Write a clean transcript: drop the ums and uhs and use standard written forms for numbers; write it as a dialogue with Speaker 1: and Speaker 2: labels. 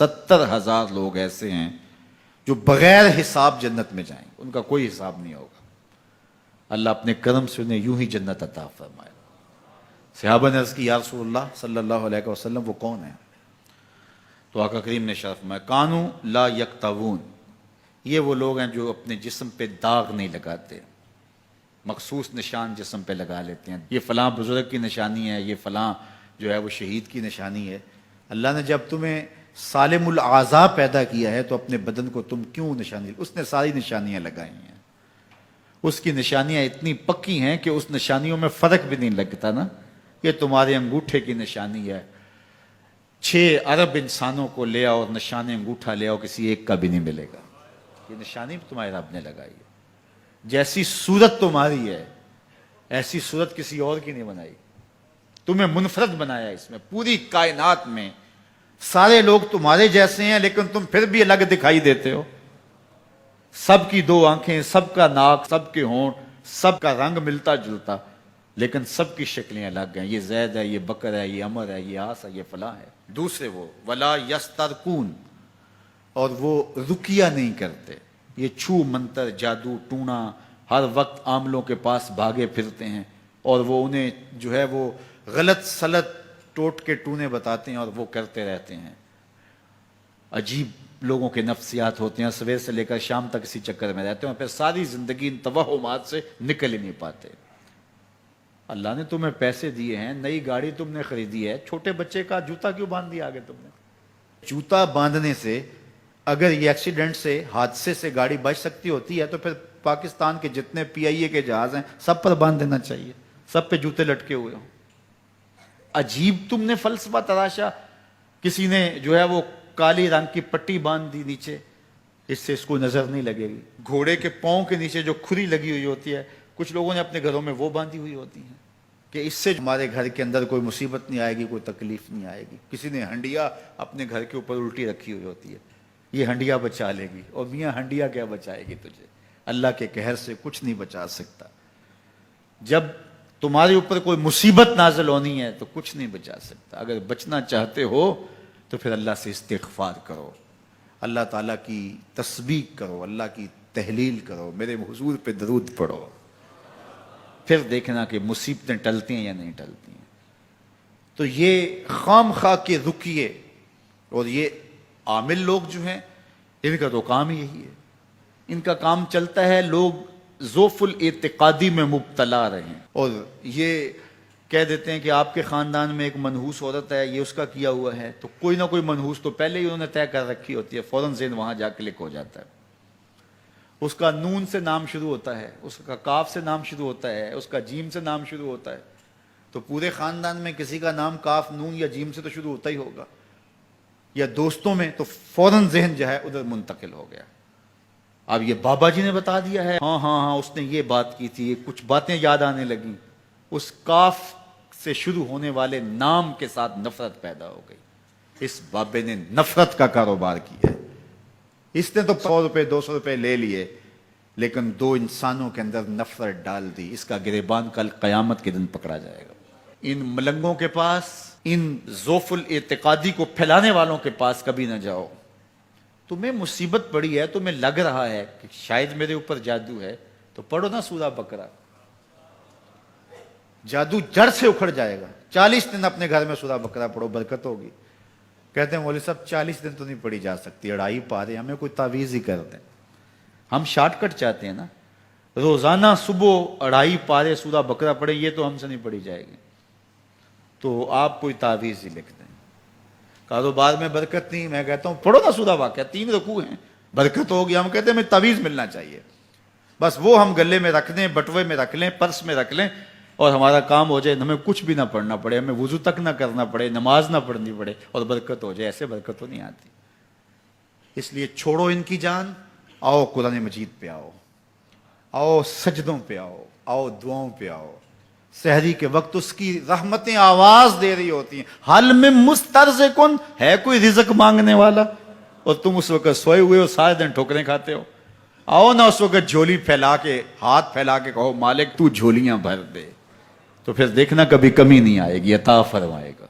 Speaker 1: 70,000 لوگ ایسے ہیں جو بغیر حساب جنت میں جائیں گے، ان کا کوئی حساب نہیں ہوگا۔ اللہ اپنے کرم سے انہیں یوں ہی جنت عطا فرمائے۔ صحابہ نے عرض کی یا رسول اللہ صلی اللہ علیہ وسلم وہ کون ہیں؟ تو آقا کریم نے ارشاد فرمایا کانوا لا یکتوون، یہ وہ لوگ ہیں جو اپنے جسم پہ داغ نہیں لگاتے، مخصوص نشان جسم پہ لگا لیتے ہیں، یہ فلاں بزرگ کی نشانی ہے، یہ فلاں جو ہے وہ شہید کی نشانی ہے۔ اللہ نے جب تمہیں سالم الاعضاء پیدا کیا ہے تو اپنے بدن کو تم کیوں نشانی، اس نے ساری نشانیاں لگائی ہیں، اس کی نشانیاں اتنی پکی ہیں کہ اس نشانیوں میں فرق بھی نہیں لگتا نا۔ یہ تمہارے انگوٹھے کی نشانی ہے، 6 ارب انسانوں کو لے آؤ اور نشان انگوٹھا لے آؤ، کسی ایک کا بھی نہیں ملے گا۔ یہ نشانی بھی تمہارے رب نے لگائی ہے۔ جیسی صورت تمہاری ہے ایسی صورت کسی اور کی نہیں بنائی، تمہیں منفرد بنایا اس میں۔ پوری کائنات میں سارے لوگ تمہارے جیسے ہیں لیکن تم پھر بھی الگ دکھائی دیتے ہو۔ سب کی 2 آنکھیں، سب کا ناک، سب کے ہونٹ، سب کا رنگ ملتا جلتا، لیکن سب کی شکلیں الگ ہیں۔ یہ زید ہے، یہ بکر ہے، یہ عمر ہے، یہ آس ہے، یہ فلاں ہے۔ دوسرے وہ ولا یسترقون، اور وہ رقیہ نہیں کرتے، یہ چھو منتر جادو ٹونا ہر وقت عاملوں کے پاس بھاگے پھرتے ہیں، اور وہ انہیں جو ہے وہ غلط سلط ٹوٹ کے ٹونے بتاتے ہیں اور وہ کرتے رہتے ہیں۔ عجیب لوگوں کے نفسیات ہوتے ہیں، صبح سے لے کر شام تک اسی چکر میں رہتے ہیں اور پھر ساری زندگی ان توہمات سے نکل ہی نہیں پاتے۔ اللہ نے تمہیں پیسے دیے ہیں، نئی گاڑی تم نے خریدی ہے، چھوٹے بچے کا جوتا کیوں باندھ دیا آگے تم نے؟ جوتا باندھنے سے اگر یہ ایکسیڈنٹ سے، حادثے سے گاڑی بچ سکتی ہوتی ہے تو پھر پاکستان کے جتنے PIA کے جہاز ہیں سب پر باندھ دینا چاہیے، سب پہ جوتے لٹکے ہوئے ہوں۔ عجیب تم نے فلسفہ تراشا، کسی نے جو ہے وہ کالی رنگ کی پٹی باندھ دی نیچے، اس سے اس کو نظر نہیں لگے گی۔ گھوڑے کے پاؤں کے نیچے جو کھری لگی ہوئی ہوتی ہے، کچھ لوگوں نے اپنے گھروں میں وہ باندھی ہوئی ہوتی ہیں کہ اس سے ہمارے گھر کے اندر کوئی مصیبت نہیں آئے گی، کوئی تکلیف نہیں آئے گی۔ کسی نے ہنڈیا اپنے گھر کے اوپر الٹی رکھی ہوئی ہوتی ہے، یہ ہنڈیا بچا لے گی، اور میاں ہنڈیا کیا بچائے گی تجھے؟ اللہ کے قہر سے کچھ نہیں بچا سکتا۔ جب تمہارے اوپر کوئی مصیبت نازل ہونی ہے تو کچھ نہیں بچا سکتا۔ اگر بچنا چاہتے ہو تو پھر اللہ سے استغفار کرو، اللہ تعالیٰ کی تسبیح کرو، اللہ کی تحلیل کرو، میرے حضور پہ درود پڑھو، پھر دیکھنا کہ مصیبتیں ٹلتی ہیں یا نہیں ٹلتی ہیں۔ تو یہ خام خواہ کے رقیے اور یہ عامل لوگ جو ہیں ان کا تو کام ہی یہی ہے، ان کا کام چلتا ہے لوگ ذوف الاعتقادی میں مبتلا رہیں، اور یہ کہہ دیتے ہیں کہ آپ کے خاندان میں ایک منحوس عورت ہے، یہ اس کا کیا ہوا ہے، تو کوئی نہ کوئی منحوس تو پہلے ہی انہوں نے طے کر رکھی ہوتی ہے، فوراً ذہن وہاں جا کلک ہو جاتا ہے۔ اس کا نون سے نام شروع ہوتا ہے، اس کا کاف سے نام شروع ہوتا ہے، اس کا جیم سے نام شروع ہوتا ہے، تو پورے خاندان میں کسی کا نام کاف نون یا جیم سے تو شروع ہوتا ہی ہوگا، یا دوستوں میں، تو فوراً ذہن جو ہے ادھر منتقل ہو گیا۔ اب یہ بابا جی نے بتا دیا ہے، ہاں اس نے یہ بات کی تھی، کچھ باتیں یاد آنے لگیں، اس کاف سے شروع ہونے والے نام کے ساتھ نفرت پیدا ہو گئی۔ اس بابے نے نفرت کا کاروبار کیا ہے، اس نے تو 100 روپے 200 روپے لے لیے، لیکن 2 انسانوں کے اندر نفرت ڈال دی۔ اس کا گریبان کل قیامت کے دن پکڑا جائے گا۔ ان ملنگوں کے پاس، ان ذوف الاعتقادی کو پھیلانے والوں کے پاس کبھی نہ جاؤ۔ تمہیں مصیبت پڑی ہے، تمہیں لگ رہا ہے کہ شاید میرے اوپر جادو ہے، تو پڑھو نا سورہ بقرہ، جادو جڑ سے اکھڑ جائے گا۔ 40 دن اپنے گھر میں سورہ بقرہ پڑھو، برکت ہوگی۔ کہتے ہیں مولوی صاحب 40 دن تو نہیں پڑھی جا سکتی، 2.5 پارے، ہمیں کوئی تعویذ ہی کر دیں۔ ہم شارٹ کٹ چاہتے ہیں نا، روزانہ صبح 2.5 پارے سورہ بقرہ پڑھیں، یہ تو ہم سے نہیں پڑھی جائے گی، تو آپ کوئی تعویذ ہی لکھ دیں۔ کاروبار میں برکت نہیں، میں کہتا ہوں پڑھو نا سورہ واقعہ، 3 رکوع ہیں، برکت ہوگی۔ ہم کہتے ہیں ہمیں تعویذ ملنا چاہیے، بس وہ ہم گلے میں رکھ دیں، بٹوے میں رکھ لیں، پرس میں رکھ لیں، اور ہمارا کام ہو جائے، ہمیں کچھ بھی نہ پڑھنا پڑے، ہمیں وضو تک نہ کرنا پڑے، نماز نہ پڑھنی پڑے، اور برکت ہو جائے۔ ایسے برکت تو نہیں آتی۔ اس لیے چھوڑو ان کی جان، آؤ قرآن مجید پہ آؤ، آؤ سجدوں پہ آؤ، آؤ دعاؤں پہ آؤ۔ سحری کے وقت اس کی رحمتیں آواز دے رہی ہوتی ہیں، حل میں مسترزقن، ہے کوئی رزق مانگنے والا، اور تم اس وقت سوئے ہوئے ہو، سارے دن ٹھوکریں کھاتے ہو۔ آؤ نا اس وقت جھولی پھیلا کے، ہاتھ پھیلا کے کہو مالک تو جھولیاں بھر دے، تو پھر دیکھنا کبھی کمی نہیں آئے گی، عطا فرمائے گا۔